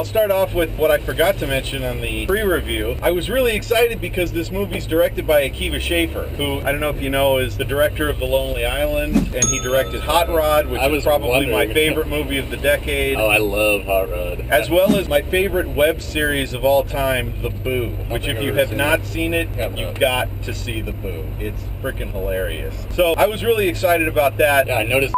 I'll start off with what I forgot to mention on the pre-review. I was really excited because this movie's directed by Akiva Schaffer, who, I don't know if you know, is the director of The Lonely Island, and he directed Hot Rod, which is probably my favorite movie of the decade. Oh, I love Hot Rod. As well as my favorite web series of all time, The Boo, which if you have not seen it, you've got to see The Boo. It's freaking hilarious. So I was really excited about that. Yeah, I noticed.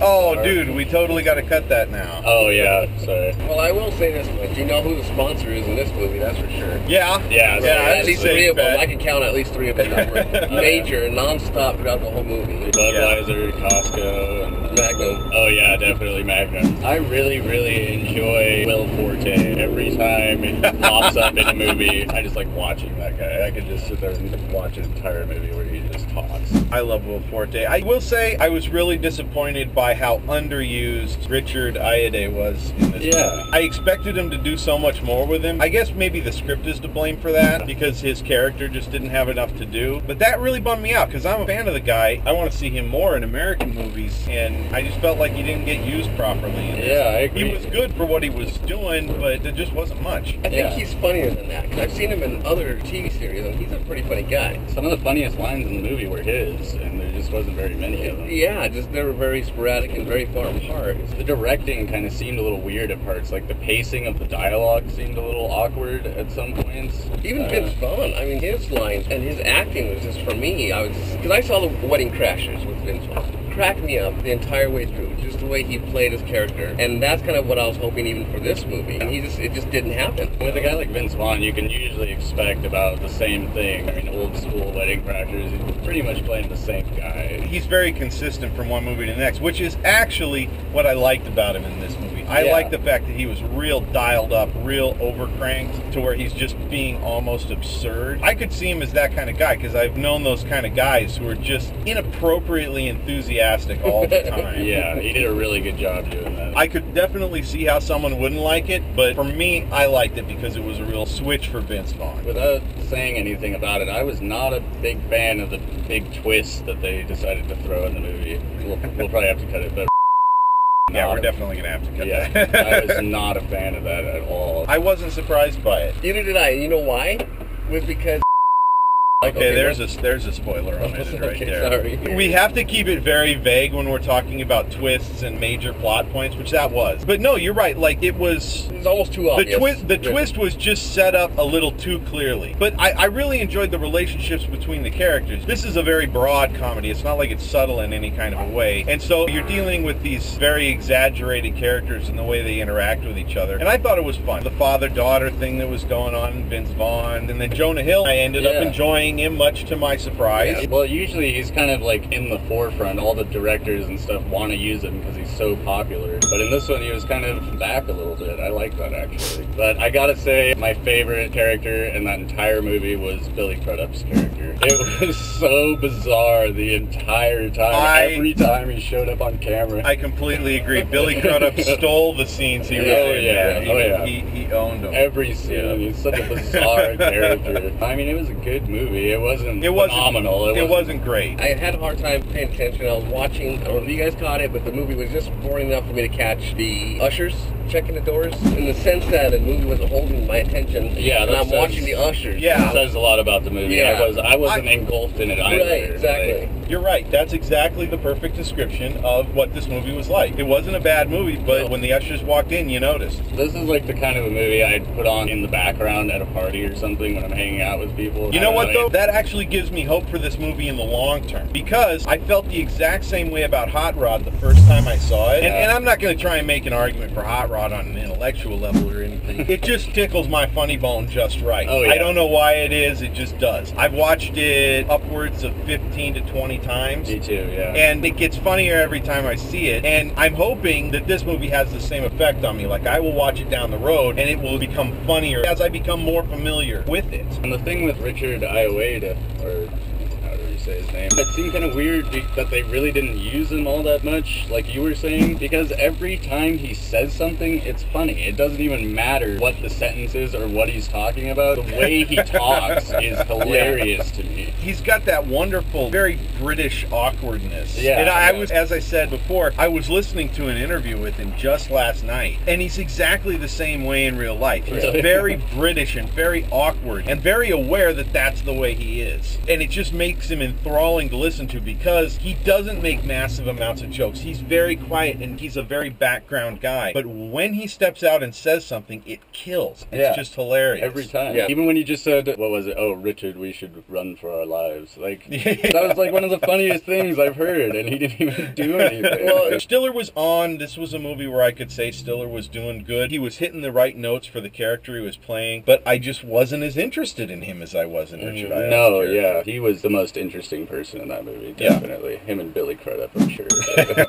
Oh, dude, we totally got to cut that now. Oh, yeah, sorry. Well, I will say this much. You know who the sponsor is in this movie, that's for sure. Yeah. Yeah, at least 3 of them. I can count at least 3 of them that were major, non-stop throughout the whole movie. Budweiser, Costco, and Magnum. Oh, yeah, definitely Magnum. I really, really enjoy Will Forte. Every time he pops up in a movie, I just like watching that guy. I could just sit there and watch an entire movie where he just talks. I love Will Forte. I will say I was really disappointed by how underused Richard Ayoade was in this movie. I expected him to do so much more with him. I guess maybe the script is to blame for that, because his character just didn't have enough to do. But that really bummed me out, because I'm a fan of the guy. I want to see him more in American movies, and I just felt like he didn't get used properly in this. Yeah, I agree. He was good for what he was doing, but there just wasn't much. I think he's funnier than that, because I've seen him in other TV series, and he's a pretty funny guy. Some of the funniest lines in the movie were his, and there just wasn't very many of them. Yeah, just they were very sporadic and very far apart. The directing kind of seemed a little weird at parts. Like the pacing of the dialogue seemed a little awkward at some points. Even Vince Vaughn, I mean, his lines and his acting was just, for me, because I saw The Wedding Crashers with Vince Vaughn. Cracked me up the entire way through, just the way he played his character, and that's kind of what I was hoping even for this movie, and it just didn't happen. With a guy like Vince Vaughn, you can usually expect about the same thing. I mean, old school Wedding Crashers, he's pretty much playing the same guy. He's very consistent from one movie to the next, which is actually what I liked about him in this movie. I like the fact that he was real dialed up, real overcranked, to where he's just being almost absurd. I could see him as that kind of guy, because I've known those kind of guys who are just inappropriately enthusiastic all the time. Yeah, he did a really good job doing that. I could definitely see how someone wouldn't like it, but for me, I liked it because it was a real switch for Vince Vaughn. Without saying anything about it, I was not a big fan of the big twist that they decided to throw in the movie. We'll probably have to cut it, but yeah, we're definitely going to have to cut that. I was not a fan of that at all. I wasn't surprised by it. Neither did I. You know why? It was because... Okay, there's a spoiler omitted right there. Sorry. We have to keep it very vague when we're talking about twists and major plot points, which that was. But no, you're right. Like, it was almost too obvious. The twist was just set up a little too clearly. But I really enjoyed the relationships between the characters. This is a very broad comedy. It's not like it's subtle in any kind of a way. And so you're dealing with these very exaggerated characters and the way they interact with each other. And I thought it was fun. The father-daughter thing that was going on, Vince Vaughn, and then Jonah Hill, I ended up enjoying him, much to my surprise. Yeah. Well, usually he's kind of like in the forefront. All the directors and stuff want to use him because he's so popular. But in this one, he was kind of back a little bit. I like that, actually. But I gotta say, my favorite character in that entire movie was Billy Crudup's character. It was so bizarre the entire time. Every time he showed up on camera. I completely agree. Billy Crudup stole the scenes he was in. He owned them. Every scene. He's such a bizarre character. I mean, it was a good movie. It wasn't phenomenal. It wasn't great. I had a hard time paying attention. I was watching, I don't know if you guys caught it, but the movie was just boring enough for me to catch the ushers checking the doors, in the sense that the movie wasn't holding my attention. Yeah, and I'm watching the ushers. Yeah, that says a lot about the movie. Yeah. I wasn't engulfed in it either. Right, exactly. You're right. That's exactly the perfect description of what this movie was like. It wasn't a bad movie, but when the ushers walked in, you noticed. This is like the kind of a movie I'd put on in the background at a party or something when I'm hanging out with people. You know what, though? That actually gives me hope for this movie in the long term, because I felt the exact same way about Hot Rod the first time I saw it. And I'm not going to try and make an argument for Hot Rod on an intellectual level or anything. It just tickles my funny bone just right. Oh, yeah. I don't know why it is. It just does. I've watched it upwards of 15 to 20 times. Me too, yeah. And it gets funnier every time I see it. And I'm hoping that this movie has the same effect on me. Like, I will watch it down the road, and it will become funnier as I become more familiar with it. And the thing with Richard Ayoade, or however you say his name, it seemed kind of weird that they really didn't use him all that much, like you were saying, because every time he says something, it's funny. It doesn't even matter what the sentence is or what he's talking about. The way he talks is hilarious to me. He's got that wonderful, very British awkwardness. Yeah. And I was, as I said before, I was listening to an interview with him just last night, and he's exactly the same way in real life. He's very British and very awkward and very aware that that's the way he is. And it just makes him enthralling to listen to because he doesn't make massive amounts of jokes. He's very quiet and he's a very background guy. But when he steps out and says something, it kills. It's just hilarious. Every time. Yeah. Even when you just said, what was it? Oh, Richard, we should run for our lives. Like, that was like one of the funniest things I've heard, and he didn't even do anything. Well, Stiller was on. This was a movie where I could say Stiller was doing good. He was hitting the right notes for the character he was playing, but I just wasn't as interested in him as I was in Richard Ayoade's No, character. yeah. He was the most interesting person in that movie, definitely. Him and Billy Crudup, I'm sure.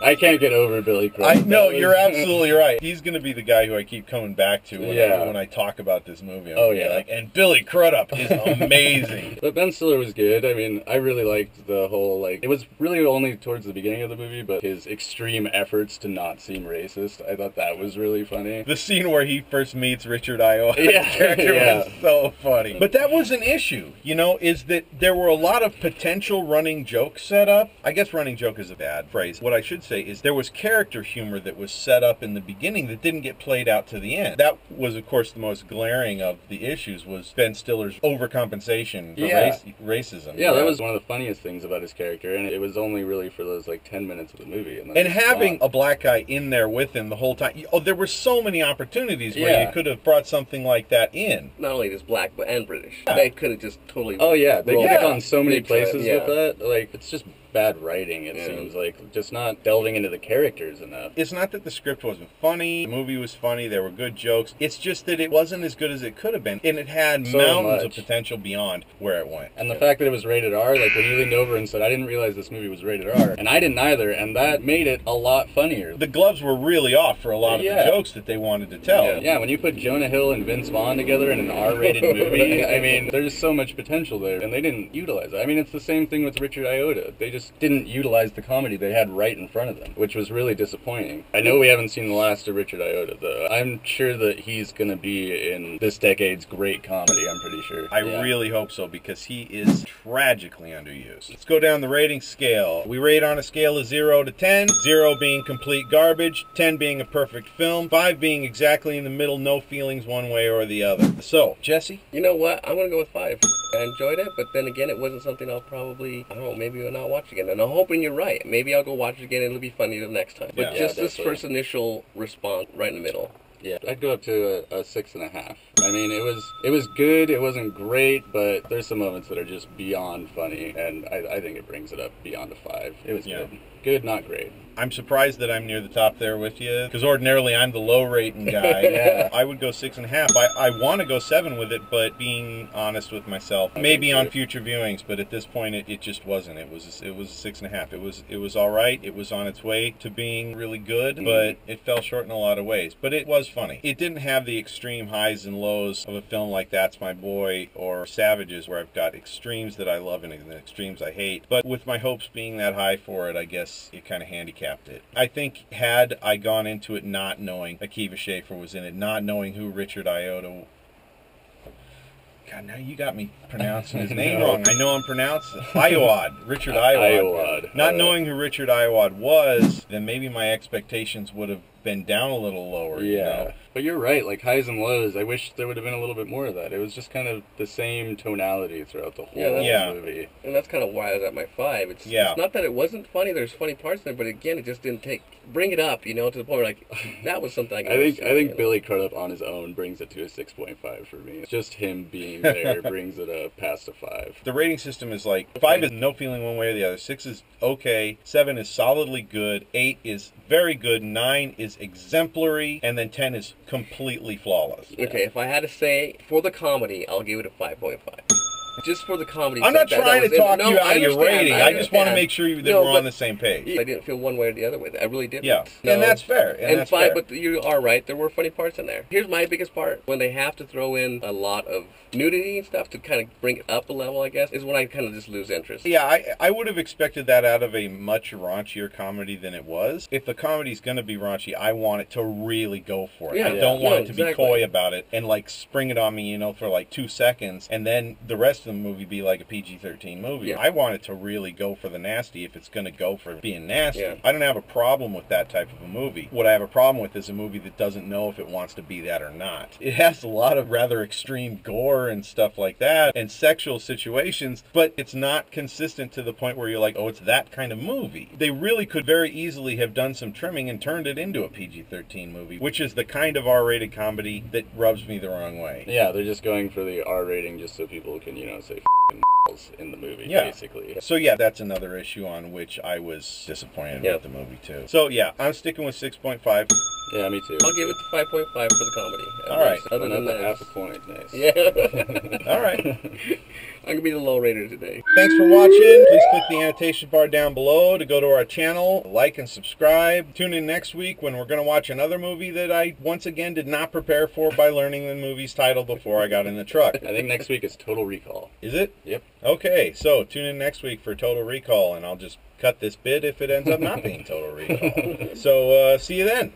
I can't get over Billy Crudup. No, you're absolutely right. He's going to be the guy who I keep coming back to when I talk about this movie. Like, and Billy Crudup is amazing. But Ben Stiller was good. I mean, I really liked the whole, like, it was really only towards the beginning of the movie, but his extreme efforts to not seem racist, I thought that was really funny. The scene where he first meets Richard Ayoade character was so funny. But that was an issue, you know, is that there were a lot of potential running jokes set up. I guess running joke is a bad phrase. What I should say is there was character humor that was set up in the beginning that didn't get played out to the end. That was, of course, the most glaring of the issues was Ben Stiller's overcompensation for racism. Yeah, that was one of the funniest things about his character, and it was only really for those, like, 10 minutes of the movie. And having a black guy in there with him the whole time, there were so many opportunities where you could have brought something like that in. Not only just black, but and British. They could have just totally... Oh, yeah. They get on so many places with that. Like, it's just bad writing, it seems like. Just not delving into the characters enough. It's not that the script wasn't funny, the movie was funny, there were good jokes. It's just that it wasn't as good as it could have been. And it had mountains of potential beyond where it went. And the fact that it was rated R, like when you leaned over and said, I didn't realize this movie was rated R. And I didn't either, and that made it a lot funnier. The gloves were really off for a lot of the jokes that they wanted to tell. Yeah, when you put Jonah Hill and Vince Vaughn together in an R-rated movie, I mean, there's so much potential there, and they didn't utilize it. I mean, it's the same thing with Richard Ayoade. They just didn't utilize the comedy they had right in front of them, which was really disappointing. I know we haven't seen the last of Richard Ayoade, though. I'm sure that he's going to be in this decade's great comedy, I'm pretty sure. I really hope so, because he is tragically underused. Let's go down the rating scale. We rate on a scale of 0 to 10, 0 being complete garbage, 10 being a perfect film, 5 being exactly in the middle, no feelings one way or the other. So, Jesse? You know what? I'm going to go with 5. I enjoyed it, but then again, it wasn't something I'll probably, I don't know, maybe I'll not watch again. And I'm hoping you're right. Maybe I'll go watch it again and it'll be funny the next time. But just this first initial response, right in the middle. Yeah, I'd go up to a 6.5. I mean, it was good. It wasn't great, but there's some moments that are just beyond funny, and I think it brings it up beyond a 5. It was good. Good, not great. I'm surprised that I'm near the top there with you, because ordinarily I'm the low rating guy. I would go 6.5. I want to go 7 with it, but being honest with myself, maybe on future viewings, but at this point it just wasn't. It was a 6.5. It was all right. It was on its way to being really good, but it fell short in a lot of ways. But it was funny. It didn't have the extreme highs and lows of a film like That's My Boy or Savages, where I've got extremes that I love and extremes I hate. But with my hopes being that high for it, I guess it kind of handicapped it. I think had I gone into it not knowing Akiva Schaffer was in it, not knowing who Richard Ayoade... God, now you got me pronouncing his name wrong. I know I'm pronouncing Ayoade. Richard Ayoade. Not knowing who Richard Ayoade was, then maybe my expectations would have been down a little lower. Yeah. You know? But you're right, like highs and lows. I wish there would have been a little bit more of that. It was just kind of the same tonality throughout the whole movie. And that's kind of why I was at my 5. It's not that it wasn't funny. There's funny parts there, but again, it just didn't bring it up, you know, to the point where, like, that was something I think Billy Crudup on his own brings it to a 6.5 for me. Just him being there brings it up past a 5. The rating system is like 5 is no feeling one way or the other, 6 is okay, 7 is solidly good, 8 is very good, 9 is exemplary, and then 10 is completely flawless. Okay, if I had to say, for the comedy, I'll give it a 5.5. Just for the comedy. I'm not trying to talk you out of your rating. I just want to make sure that we're on the same page. I didn't feel one way or the other with it. I really didn't. Yeah, and that's fair. And that's fair. But you are right. There were funny parts in there. Here's my biggest part. When they have to throw in a lot of nudity and stuff to kind of bring it up a level, I guess, is when I kind of just lose interest. Yeah, I would have expected that out of a much raunchier comedy than it was. If the comedy's going to be raunchy, I want it to really go for it. I don't want it to be coy about it and like spring it on me, you know, for like 2 seconds, and then the rest the movie be like a PG-13 movie. Yeah. I want it to really go for the nasty if it's going to go for being nasty. Yeah. I don't have a problem with that type of a movie. What I have a problem with is a movie that doesn't know if it wants to be that or not. It has a lot of rather extreme gore and stuff like that, and sexual situations, but it's not consistent to the point where you're like, oh, it's that kind of movie. They really could very easily have done some trimming and turned it into a PG-13 movie, which is the kind of R-rated comedy that rubs me the wrong way. Yeah, they're just going for the R rating just so people can, say in the movie, Yeah. basically. So yeah, that's another issue on which I was disappointed with the movie too. So yeah, I'm sticking with 6.5. Yeah, me too. I'll give it the 5.5 for the comedy. All right. Other than Another that, half a point. Nice. yeah. All right. I'm gonna be the low rater today. Thanks for watching. Please click the annotation bar down below to go to our channel, like and subscribe. Tune in next week when we're going to watch another movie that I once again did not prepare for by learning the movie's title before I got in the truck. I think next week is Total Recall. Is it? Yep. Okay, so tune in next week for Total Recall, and I'll just cut this bit if it ends up not being Total Recall. So see you then.